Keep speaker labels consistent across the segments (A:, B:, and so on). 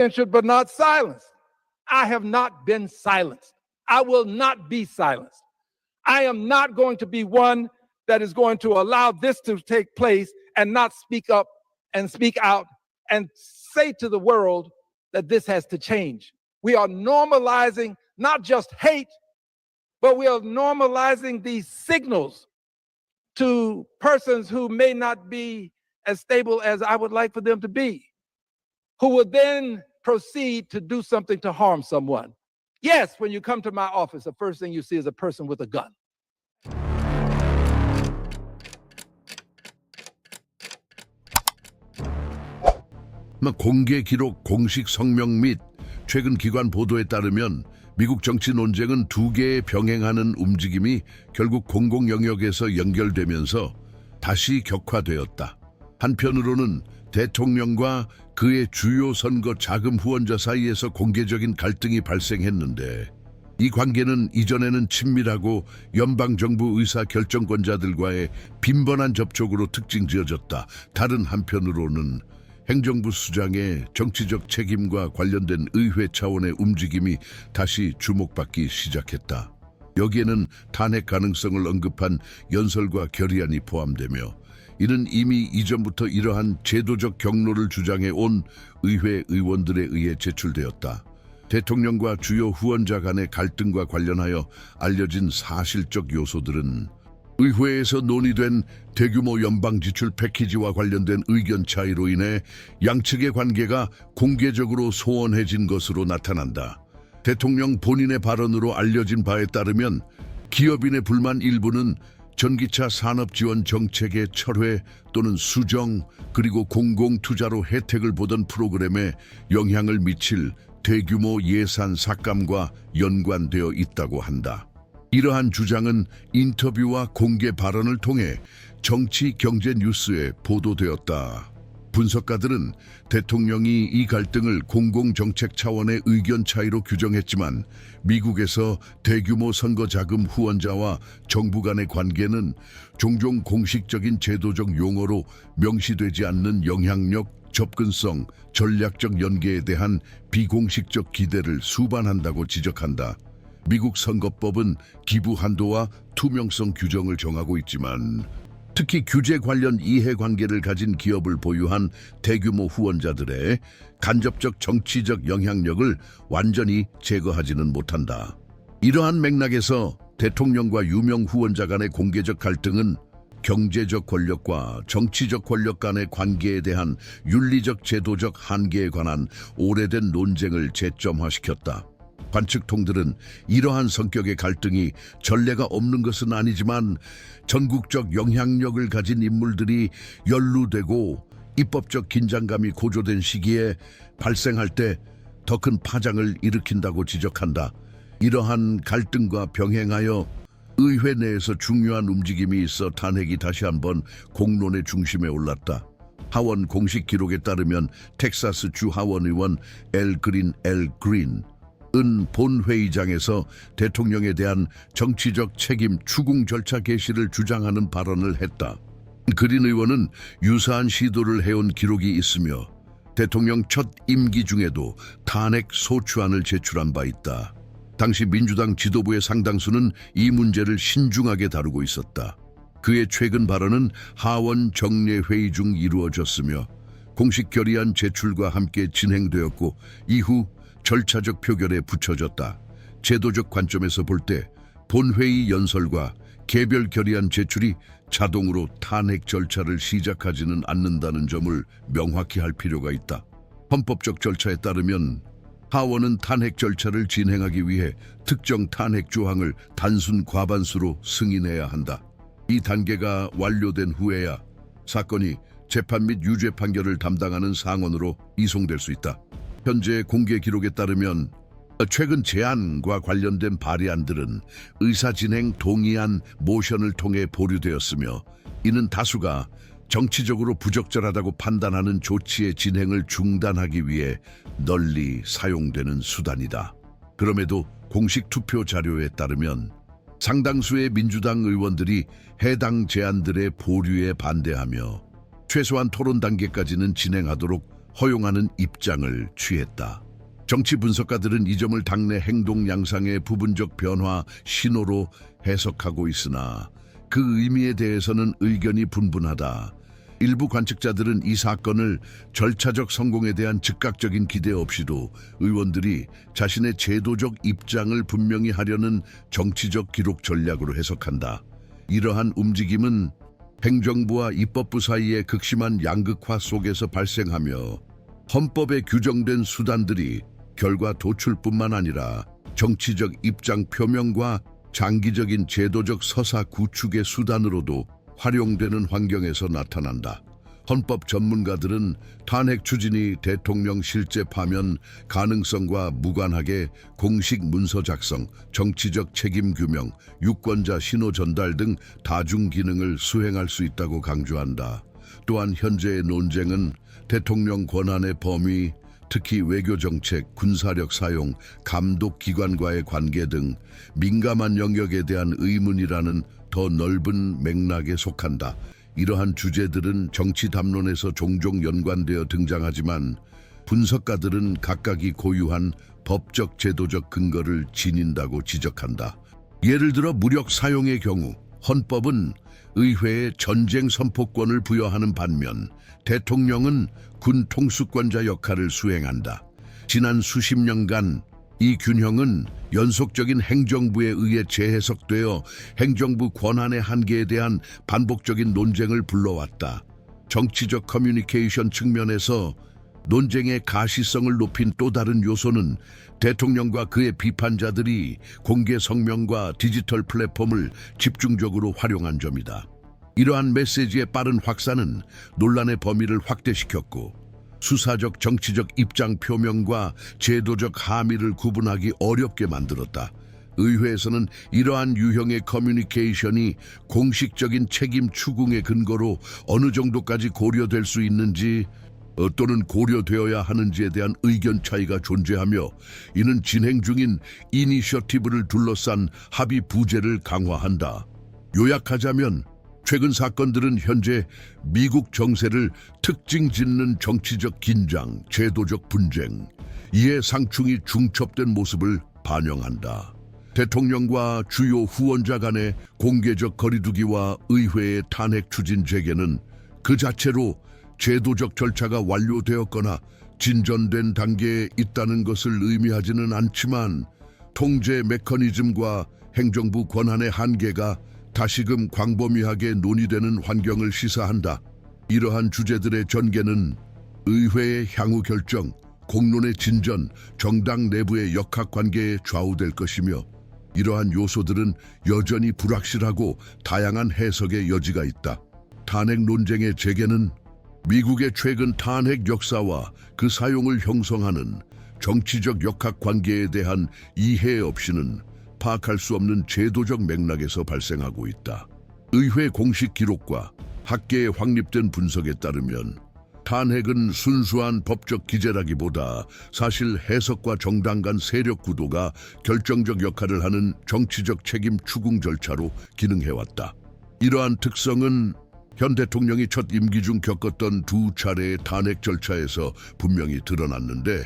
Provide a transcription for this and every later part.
A: censored but not silenced. I have not been silenced. I will not be silenced. I am not going to be one that is going to allow this to take place and not speak up and speak out and say to the world that this has to change. We are normalizing not just hate, but we are normalizing these signals to persons who may not be as stable as I would like for them to be, who will then proceed to do something to harm someone. Yes, when you come to my office, the first thing you see is a person with a gun.
B: 공개 기록, 공식 성명 및 최근 기관 보도에 따르면 미국 정치 논쟁은 두 개의 병행하는 움직임이 결국 공공 영역에서 연결되면서 다시 격화되었다. 한편으로는 대통령과 그의 주요 선거 자금 후원자 사이에서 공개적인 갈등이 발생했는데 이 관계는 이전에는 친밀하고 연방정부 의사결정권자들과의 빈번한 접촉으로 특징지어졌다. 다른 한편으로는 행정부 수장의 정치적 책임과 관련된 의회 차원의 움직임이 다시 주목받기 시작했다. 여기에는 탄핵 가능성을 언급한 연설과 결의안이 포함되며 이는 이미 이전부터 이러한 제도적 경로를 주장해 온 의회 의원들에 의해 제출되었다. 대통령과 주요 후원자 간의 갈등과 관련하여 알려진 사실적 요소들은 의회에서 논의된 대규모 연방 지출 패키지와 관련된 의견 차이로 인해 양측의 관계가 공개적으로 소원해진 것으로 나타난다. 대통령 본인의 발언으로 알려진 바에 따르면 기업인의 불만 일부는 전기차 산업지원 정책의 철회 또는 수정 그리고 공공투자로 혜택을 보던 프로그램에 영향을 미칠 대규모 예산 삭감과 연관되어 있다고 한다. 이러한 주장은 인터뷰와 공개 발언을 통해 정치 경제 뉴스에 보도되었다. 분석가들은 대통령이 이 갈등을 공공정책 차원의 의견 차이로 규정했지만 미국에서 대규모 선거 자금 후원자와 정부 간의 관계는 종종 공식적인 제도적 용어로 명시되지 않는 영향력, 접근성, 전략적 연계에 대한 비공식적 기대를 수반한다고 지적한다. 미국 선거법은 기부 한도와 투명성 규정을 정하고 있지만 특히 규제 관련 이해관계를 가진 기업을 보유한 대규모 후원자들의 간접적 정치적 영향력을 완전히 제거하지는 못한다. 이러한 맥락에서 대통령과 유명 후원자 간의 공개적 갈등은 경제적 권력과 정치적 권력 간의 관계에 대한 윤리적 제도적 한계에 관한 오래된 논쟁을 재점화시켰다. 관측통들은 이러한 성격의 갈등이 전례가 없는 것은 아니지만 전국적 영향력을 가진 인물들이 연루되고 입법적 긴장감이 고조된 시기에 발생할 때 더 큰 파장을 일으킨다고 지적한다. 이러한 갈등과 병행하여 의회 내에서 중요한 움직임이 있어 탄핵이 다시 한번 공론의 중심에 올랐다. 하원 공식 기록에 따르면 텍사스 주 하원 의원 엘 그린 은 본회의장에서 대통령에 대한 정치적 책임 추궁 절차 개시를 주장하는 발언을 했다. 그린 의원은 유사한 시도를 해온 기록이 있으며 대통령 첫 임기 중에도 탄핵 소추안을 제출한 바 있다. 당시 민주당 지도부의 상당수는 이 문제를 신중하게 다루고 있었다. 그의 최근 발언은 하원 정례회의 중 이루어졌으며 공식 결의안 제출과 함께 진행되었고 이후 절차적 표결에 붙여졌다. 제도적 관점에서 볼 때 본회의 연설과 개별 결의안 제출이 자동으로 탄핵 절차를 시작하지는 않는다는 점을 명확히 할 필요가 있다. 헌법적 절차에 따르면 하원은 탄핵 절차를 진행하기 위해 특정 탄핵 조항을 단순 과반수로 승인해야 한다. 이 단계가 완료된 후에야 사건이 재판 및 유죄 판결을 담당하는 상원으로 이송될 수 있다. 현재 공개 기록에 따르면 최근 제안과 관련된 발의안들은 의사진행 동의안 모션을 통해 보류되었으며 이는 다수가 정치적으로 부적절하다고 판단하는 조치의 진행을 중단하기 위해 널리 사용되는 수단이다. 그럼에도 공식 투표 자료에 따르면 상당수의 민주당 의원들이 해당 제안들의 보류에 반대하며 최소한 토론 단계까지는 진행하도록 허용하는 입장을 취했다. 정치 분석가들은 이 점을 당내 행동 양상의 부분적 변화 신호로 해석하고 있으나 그 의미에 대해서는 의견이 분분하다. 일부 관측자들은 이 사건을 절차적 성공에 대한 즉각적인 기대 없이도 의원들이 자신의 제도적 입장을 분명히 하려는 정치적 기록 전략으로 해석한다. 이러한 움직임은 행정부와 입법부 사이의 극심한 양극화 속에서 발생하며 헌법에 규정된 수단들이 결과 도출뿐만 아니라 정치적 입장 표명과 장기적인 제도적 서사 구축의 수단으로도 활용되는 환경에서 나타난다. 헌법 전문가들은 탄핵 추진이 대통령 실제 파면 가능성과 무관하게 공식 문서 작성, 정치적 책임 규명, 유권자 신호 전달 등 다중 기능을 수행할 수 있다고 강조한다. 또한 현재의 논쟁은 대통령 권한의 범위, 특히 외교정책, 군사력 사용, 감독기관과의 관계 등 민감한 영역에 대한 의문이라는 더 넓은 맥락에 속한다. 이러한 주제들은 정치 담론에서 종종 연관되어 등장하지만 분석가들은 각각이 고유한 법적 제도적 근거를 지닌다고 지적한다. 예를 들어 무력 사용의 경우 헌법은 의회에 전쟁 선포권을 부여하는 반면 대통령은 군 통수권자 역할을 수행한다. 지난 수십 년간 이 균형은 연속적인 행정부에 의해 재해석되어 행정부 권한의 한계에 대한 반복적인 논쟁을 불러왔다. 정치적 커뮤니케이션 측면에서 논쟁의 가시성을 높인 또 다른 요소는 대통령과 그의 비판자들이 공개 성명과 디지털 플랫폼을 집중적으로 활용한 점이다. 이러한 메시지의 빠른 확산은 논란의 범위를 확대시켰고 수사적 정치적 입장 표명과 제도적 함의를 구분하기 어렵게 만들었다. 의회에서는 이러한 유형의 커뮤니케이션이 공식적인 책임 추궁의 근거로 어느 정도까지 고려될 수 있는지 또는 고려되어야 하는지에 대한 의견 차이가 존재하며 이는 진행 중인 이니셔티브를 둘러싼 합의 부재를 강화한다. 요약하자면 최근 사건들은 현재 미국 정세를 특징 짓는 정치적 긴장, 제도적 분쟁, 이해 상충이 중첩된 모습을 반영한다. 대통령과 주요 후원자 간의 공개적 거리두기와 의회의 탄핵 추진 재개는 그 자체로 제도적 절차가 완료되었거나 진전된 단계에 있다는 것을 의미하지는 않지만 통제 메커니즘과 행정부 권한의 한계가 다시금 광범위하게 논의되는 환경을 시사한다. 이러한 주제들의 전개는 의회의 향후 결정, 공론의 진전, 정당 내부의 역학관계에 좌우될 것이며 이러한 요소들은 여전히 불확실하고 다양한 해석의 여지가 있다. 탄핵 논쟁의 재개는 미국의 최근 탄핵 역사와 그 사용을 형성하는 정치적 역학관계에 대한 이해 없이는 파악할 수 없는 제도적 맥락에서 발생하고 있다. 의회 공식 기록과 학계에 확립된 분석에 따르면 탄핵은 순수한 법적 기재라기보다 사실 해석과 정당 간 세력 구도가 결정적 역할을 하는 정치적 책임 추궁 절차로 기능해왔다. 이러한 특성은 현 대통령이 첫 임기 중 겪었던 두 차례의 탄핵 절차에서 분명히 드러났는데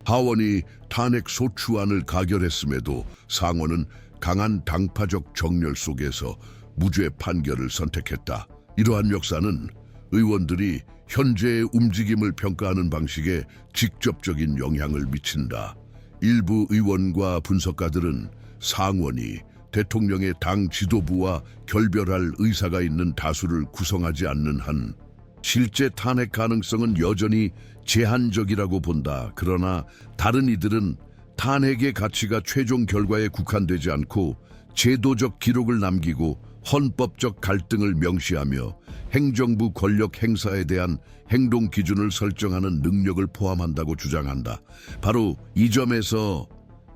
B: 하원이 탄핵 소추안을 가결했음에도 상원은 강한 당파적 정렬 속에서 무죄 판결을 선택했다. 이러한 역사는 의원들이 현재의 움직임을 평가하는 방식에 직접적인 영향을 미친다. 일부 의원과 분석가들은 상원이 대통령의 당 지도부와 결별할 의사가 있는 다수를 구성하지 않는 한 실제 탄핵 가능성은 여전히 제한적이라고 본다. 그러나 다른 이들은 탄핵의 가치가 최종 결과에 국한되지 않고 제도적 기록을 남기고 헌법적 갈등을 명시하며 행정부 권력 행사에 대한 행동 기준을 설정하는 능력을 포함한다고 주장한다. 바로 이 점에서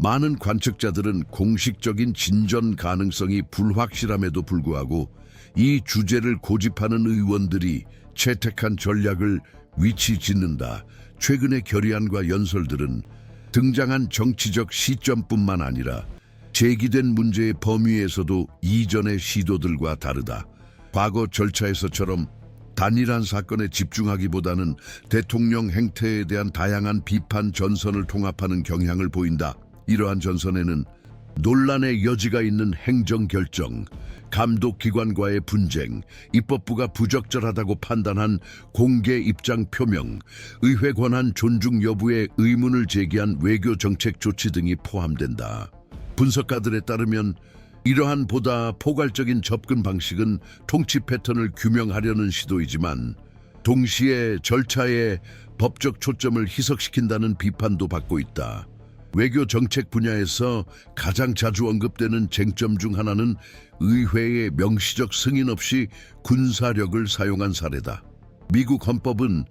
B: 많은 관측자들은 공식적인 진전 가능성이 불확실함에도 불구하고 이 주제를 고집하는 의원들이 채택한 전략을 위치 짓는다. 최근의 결의안과 연설들은 등장한 정치적 시점뿐만 아니라 제기된 문제의 범위에서도 이전의 시도들과 다르다. 과거 절차에서처럼 단일한 사건에 집중하기보다는 대통령 행태에 대한 다양한 비판 전선을 통합하는 경향을 보인다. 이러한 전선에는 논란의 여지가 있는 행정결정, 감독기관과의 분쟁, 입법부가 부적절하다고 판단한 공개 입장 표명, 의회 권한 존중 여부에 의문을 제기한 외교정책 조치 등이 포함된다. 분석가들에 따르면 이러한 보다 포괄적인 접근 방식은 통치 패턴을 규명하려는 시도이지만 동시에 절차에 법적 초점을 희석시킨다는 비판도 받고 있다. 외교 정책 분야에서 가장 자주 언급되는 쟁점 중 하나는 의회의 명시적 승인 없이 군사력을 사용한 사례다. 미국 헌법은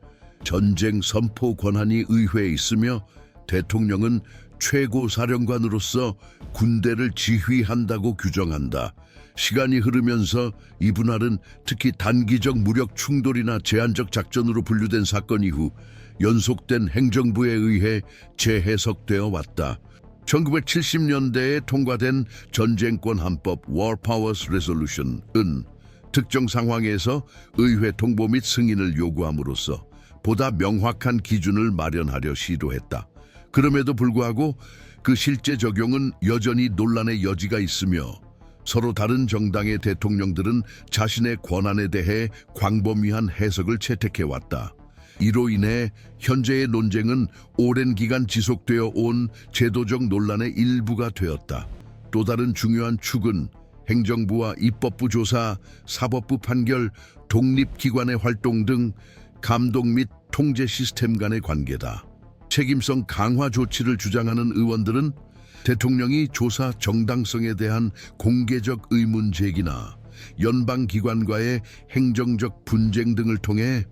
B: 전쟁 선포 권한이 의회에 있으며 대통령은 최고 사령관으로서 군대를 지휘한다고 규정한다. 시간이 흐르면서 이 분할은 특히 단기적 무력 충돌이나 제한적 작전으로 분류된 사건 이후 연속된 행정부에 의해 재해석되어 왔다. 1970년대에 통과된 전쟁권 헌법 War Powers Resolution은 특정 상황에서 의회 통보 및 승인을 요구함으로써 보다 명확한 기준을 마련하려 시도했다. 그럼에도 불구하고 그 실제 적용은 여전히 논란의 여지가 있으며 서로 다른 정당의 대통령들은 자신의 권한에 대해 광범위한 해석을 채택해왔다. 이로 인해 현재의 논쟁은 오랜 기간 지속되어 온 제도적 논란의 일부가 되었다. 또 다른 중요한 축은 행정부와 입법부 조사, 사법부 판결, 독립기관의 활동 등 감독 및 통제 시스템 간의 관계다. 책임성 강화 조치를 주장하는 의원들은 대통령이 조사 정당성에 대한 공개적 의문 제기나 연방기관과의 행정적 분쟁 등을 통해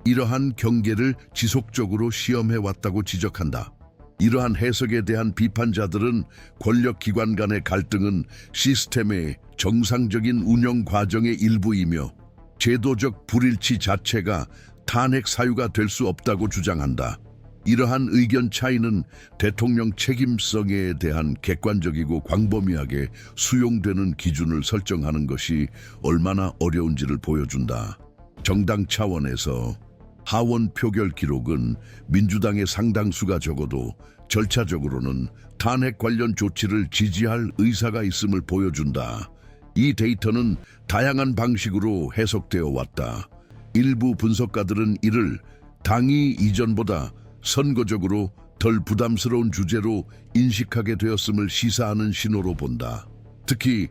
B: 이러한 경계를 지속적으로 시험해왔다고 지적한다. 이러한 해석에 대한 비판자들은 권력기관 간의 갈등은 시스템의 정상적인 운영 과정의 일부이며 제도적 불일치 자체가 탄핵 사유가 될 수 없다고 주장한다. 이러한 의견 차이는 대통령 책임성에 대한 객관적이고 광범위하게 수용되는 기준을 설정하는 것이 얼마나 어려운지를 보여준다. 정당 차원에서 하원 표결 기록은 민주당의 상당수가 적어도 절차적으로는 탄핵 관련 조치를 지지할 의사가 있음을 보여준다. 이 데이터는 다양한 방식으로 해석되어 왔다. 일부 분석가들은 이를 당이 이전보다 선거적으로 덜 부담스러운 주제로 인식하게 되었음을 시사하는 신호로 본다. 특히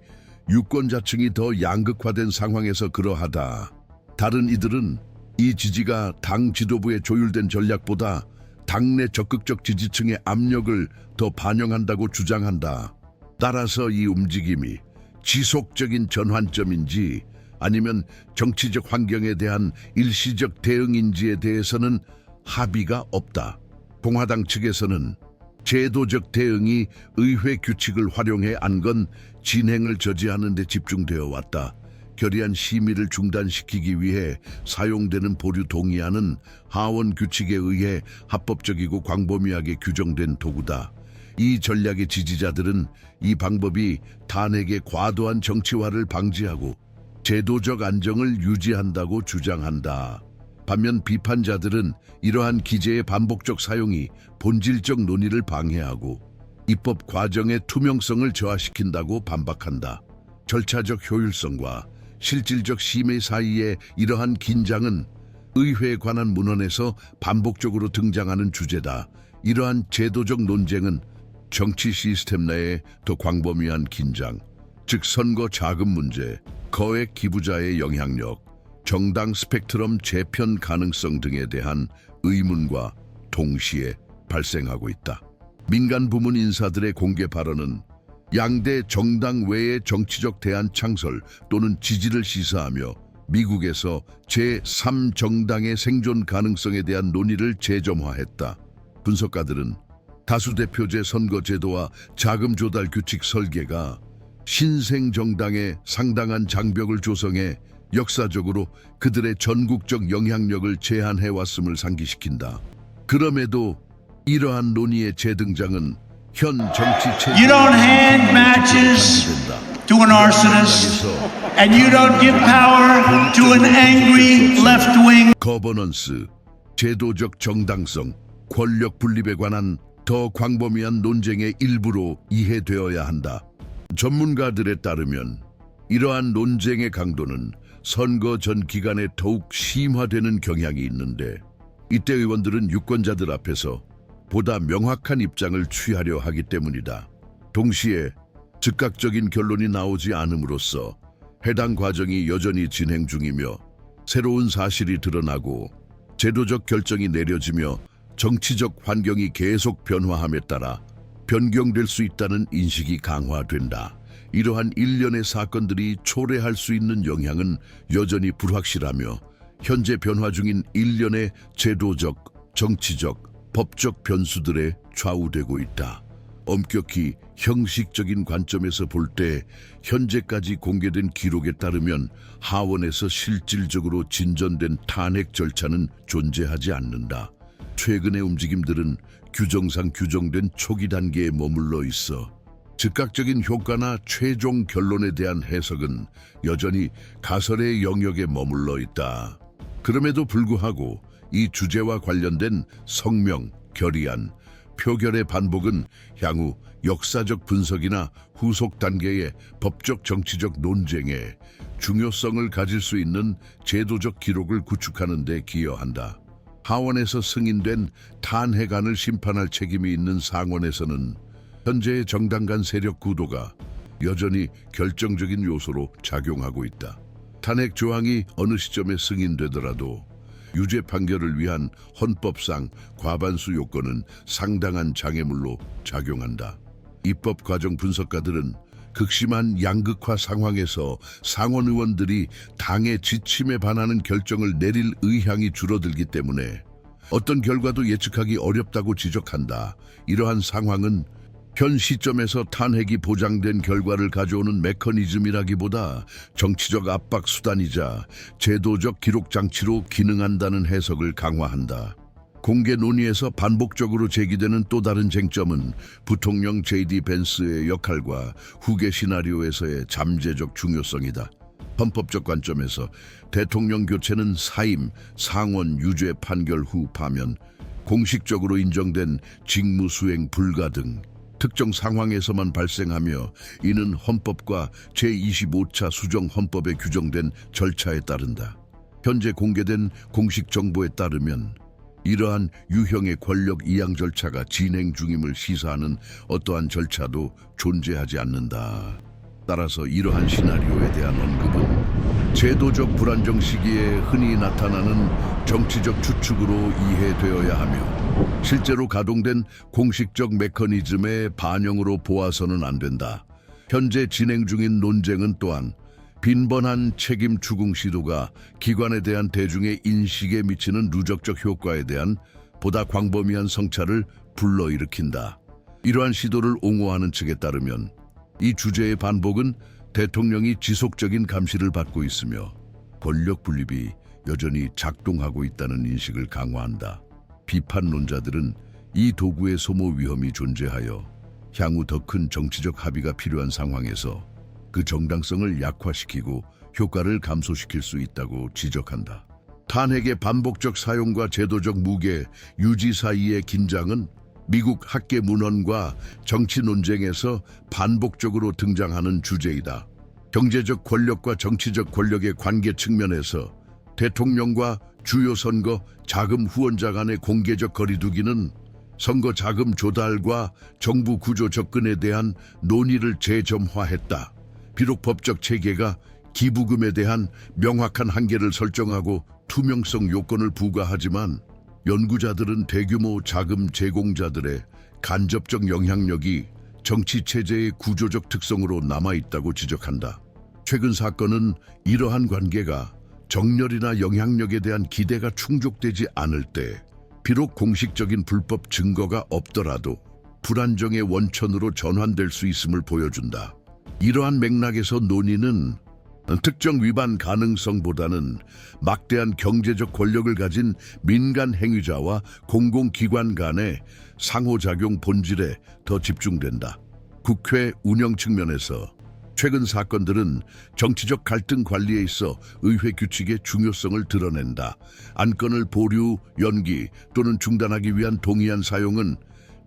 B: 유권자층이 더 양극화된 상황에서 그러하다. 다른 이들은 이 지지가 당 지도부의 조율된 전략보다 당내 적극적 지지층의 압력을 더 반영한다고 주장한다. 따라서 이 움직임이 지속적인 전환점인지 아니면 정치적 환경에 대한 일시적 대응인지에 대해서는 합의가 없다. 공화당 측에서는 제도적 대응이 의회 규칙을 활용해 안 건 진행을 저지하는 데 집중되어 왔다. 결의안 심의를 중단시키기 위해 사용되는 보류 동의안은 하원 규칙에 의해 합법적이고 광범위하게 규정된 도구다. 이 전략의 지지자들은 이 방법이 탄핵의 과도한 정치화를 방지하고 제도적 안정을 유지한다고 주장한다. 반면 비판자들은 이러한 기제의 반복적 사용이 본질적 논의를 방해하고 입법 과정의 투명성을 저하시킨다고 반박한다. 절차적 효율성과 실질적 심의 사이의 이러한 긴장은 의회에 관한 문헌에서 반복적으로 등장하는 주제다. 이러한 제도적 논쟁은 정치 시스템 내에 더 광범위한 긴장, 즉 선거 자금 문제, 거액 기부자의 영향력, 정당 스펙트럼 재편 가능성 등에 대한 의문과 동시에 발생하고 있다. 민간 부문 인사들의 공개 발언은 양대 정당 외의 정치적 대안 창설 또는 지지를 시사하며 미국에서 제3정당의 생존 가능성에 대한 논의를 재점화했다. 분석가들은 다수대표제 선거제도와 자금 조달 규칙 설계가 신생 정당의 상당한 장벽을 조성해 역사적으로 그들의 전국적 영향력을 제한해왔음을 상기시킨다. 그럼에도 이러한 논의의 재등장은 현 정치 체제의
C: You don't hand matches
B: 된다.
C: to to an arsonist, and you don't give power to an angry left-wing.
B: 거버넌스, 제도적 정당성, 권력 분립에 관한 더 광범위한 논쟁의 일부로 이해되어야 한다. 전문가들에 따르면 이러한 논쟁의 강도는 선거 전 기간에 더욱 심화되는 경향이 있는데, 이때 의원들은 유권자들 앞에서 보다 명확한 입장을 취하려 하기 때문이다. 동시에 즉각적인 결론이 나오지 않음으로써 해당 과정이 여전히 진행 중이며 새로운 사실이 드러나고 제도적 결정이 내려지며 정치적 환경이 계속 변화함에 따라 변경될 수 있다는 인식이 강화된다. 이러한 일련의 사건들이 초래할 수 있는 영향은 여전히 불확실하며 현재 변화 중인 일련의 제도적, 정치적, 법적 변수들에 좌우되고 있다. 엄격히 형식적인 관점에서 볼 때 현재까지 공개된 기록에 따르면 하원에서 실질적으로 진전된 탄핵 절차는 존재하지 않는다. 최근의 움직임들은 규정상 규정된 초기 단계에 머물러 있어 즉각적인 효과나 최종 결론에 대한 해석은 여전히 가설의 영역에 머물러 있다. 그럼에도 불구하고 이 주제와 관련된 성명, 결의안, 표결의 반복은 향후 역사적 분석이나 후속 단계의 법적 정치적 논쟁에 중요성을 가질 수 있는 제도적 기록을 구축하는 데 기여한다. 하원에서 승인된 탄핵안을 심판할 책임이 있는 상원에서는 현재의 정당 간 세력 구도가 여전히 결정적인 요소로 작용하고 있다. 탄핵 조항이 어느 시점에 승인되더라도 유죄 판결을 위한 헌법상 과반수 요건은 상당한 장애물로 작용한다. 입법 과정 분석가들은 극심한 양극화 상황에서 상원 의원들이 당의 지침에 반하는 결정을 내릴 의향이 줄어들기 때문에 어떤 결과도 예측하기 어렵다고 지적한다. 이러한 상황은 현 시점에서 탄핵이 보장된 결과를 가져오는 메커니즘이라기보다 정치적 압박 수단이자 제도적 기록 장치로 기능한다는 해석을 강화한다. 공개 논의에서 반복적으로 제기되는 또 다른 쟁점은 부통령 J.D. 벤스의 역할과 후계 시나리오에서의 잠재적 중요성이다. 헌법적 관점에서 대통령 교체는 사임, 상원 유죄 판결 후 파면, 공식적으로 인정된 직무 수행 불가 등 특정 상황에서만 발생하며 이는 헌법과 제25차 수정 헌법에 규정된 절차에 따른다. 현재 공개된 공식 정보에 따르면 이러한 유형의 권력 이양 절차가 진행 중임을 시사하는 어떠한 절차도 존재하지 않는다. 따라서 이러한 시나리오에 대한 언급은 제도적 불안정 시기에 흔히 나타나는 정치적 추측으로 이해되어야 하며 실제로 가동된 공식적 메커니즘의 반영으로 보아서는 안 된다. 현재 진행 중인 논쟁은 또한 빈번한 책임 추궁 시도가 기관에 대한 대중의 인식에 미치는 누적적 효과에 대한 보다 광범위한 성찰을 불러일으킨다. 이러한 시도를 옹호하는 측에 따르면 이 주제의 반복은 대통령이 지속적인 감시를 받고 있으며 권력 분립이 여전히 작동하고 있다는 인식을 강화한다. 비판론자들은 이 도구의 소모 위험이 존재하여 향후 더 큰 정치적 합의가 필요한 상황에서 그 정당성을 약화시키고 효과를 감소시킬 수 있다고 지적한다. 탄핵의 반복적 사용과 제도적 무게 유지 사이의 긴장은 미국 학계 문헌과 정치 논쟁에서 반복적으로 등장하는 주제이다. 경제적 권력과 정치적 권력의 관계 측면에서 대통령과 주요 선거 자금 후원자 간의 공개적 거리두기는 선거 자금 조달과 정부 구조 접근에 대한 논의를 재점화했다. 비록 법적 체계가 기부금에 대한 명확한 한계를 설정하고 투명성 요건을 부과하지만 연구자들은 대규모 자금 제공자들의 간접적 영향력이 정치 체제의 구조적 특성으로 남아있다고 지적한다. 최근 사건은 이러한 관계가 정렬이나 영향력에 대한 기대가 충족되지 않을 때 비록 공식적인 불법 증거가 없더라도 불안정의 원천으로 전환될 수 있음을 보여준다. 이러한 맥락에서 논의는 특정 위반 가능성보다는 막대한 경제적 권력을 가진 민간 행위자와 공공기관 간의 상호작용 본질에 더 집중된다. 국회 운영 측면에서 최근 사건들은 정치적 갈등 관리에 있어 의회 규칙의 중요성을 드러낸다. 안건을 보류, 연기 또는 중단하기 위한 동의안 사용은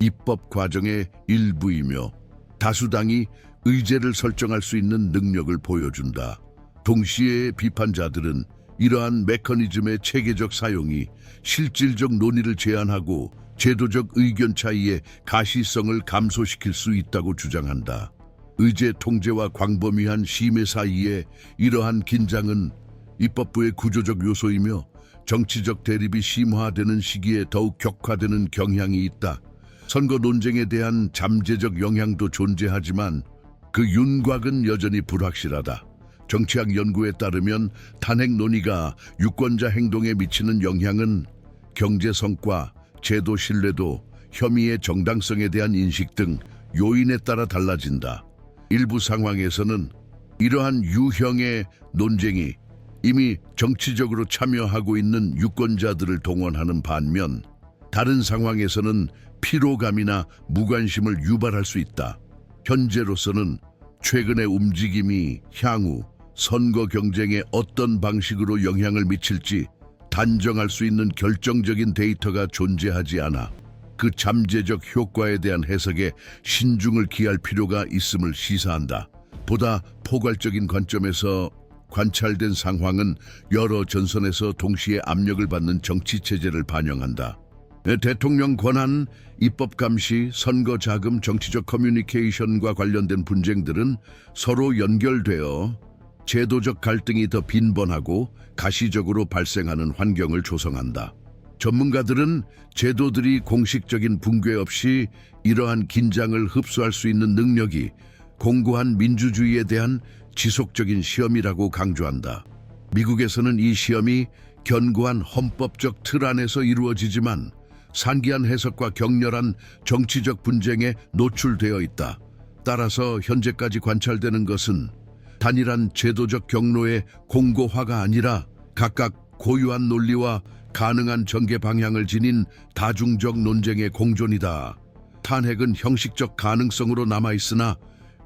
B: 입법 과정의 일부이며 다수당이 의제를 설정할 수 있는 능력을 보여준다. 동시에 비판자들은 이러한 메커니즘의 체계적 사용이 실질적 논의를 제한하고 제도적 의견 차이의 가시성을 감소시킬 수 있다고 주장한다. 의제 통제와 광범위한 심의 사이에 이러한 긴장은 입법부의 구조적 요소이며 정치적 대립이 심화되는 시기에 더욱 격화되는 경향이 있다. 선거 논쟁에 대한 잠재적 영향도 존재하지만 그 윤곽은 여전히 불확실하다. 정치학 연구에 따르면 탄핵 논의가 유권자 행동에 미치는 영향은 경제 성과, 제도 신뢰도, 혐의의 정당성에 대한 인식 등 요인에 따라 달라진다. 일부 상황에서는 이러한 유형의 논쟁이 이미 정치적으로 참여하고 있는 유권자들을 동원하는 반면 다른 상황에서는 피로감이나 무관심을 유발할 수 있다. 현재로서는 최근의 움직임이 향후 선거 경쟁에 어떤 방식으로 영향을 미칠지 단정할 수 있는 결정적인 데이터가 존재하지 않아 그 잠재적 효과에 대한 해석에 신중을 기할 필요가 있음을 시사한다. 보다 포괄적인 관점에서 관찰된 상황은 여러 전선에서 동시에 압력을 받는 정치 체제를 반영한다. 대통령 권한, 입법 감시, 선거 자금, 정치적 커뮤니케이션과 관련된 분쟁들은 서로 연결되어 제도적 갈등이 더 빈번하고 가시적으로 발생하는 환경을 조성한다. 전문가들은 제도들이 공식적인 붕괴 없이 이러한 긴장을 흡수할 수 있는 능력이 공고한 민주주의에 대한 지속적인 시험이라고 강조한다. 미국에서는 이 시험이 견고한 헌법적 틀 안에서 이루어지지만 산기한 해석과 격렬한 정치적 분쟁에 노출되어 있다. 따라서 현재까지 관찰되는 것은 단일한 제도적 경로의 공고화가 아니라 각각 고유한 논리와 가능한 전개 방향을 지닌 다중적 논쟁의 공존이다. 탄핵은 형식적 가능성으로 남아있으나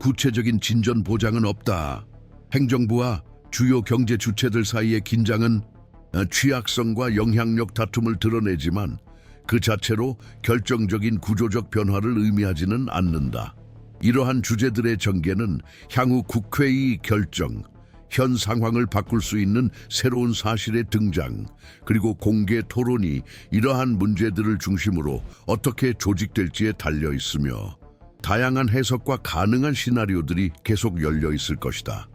B: 구체적인 진전 보장은 없다. 행정부와 주요 경제 주체들 사이의 긴장은 취약성과 영향력 다툼을 드러내지만 그 자체로 결정적인 구조적 변화를 의미하지는 않는다. 이러한 주제들의 전개는 향후 국회의 결정, 현 상황을 바꿀 수 있는 새로운 사실의 등장, 그리고 공개 토론이 이러한 문제들을 중심으로 어떻게 조직될지에 달려 있으며 다양한 해석과 가능한 시나리오들이 계속 열려 있을 것이다.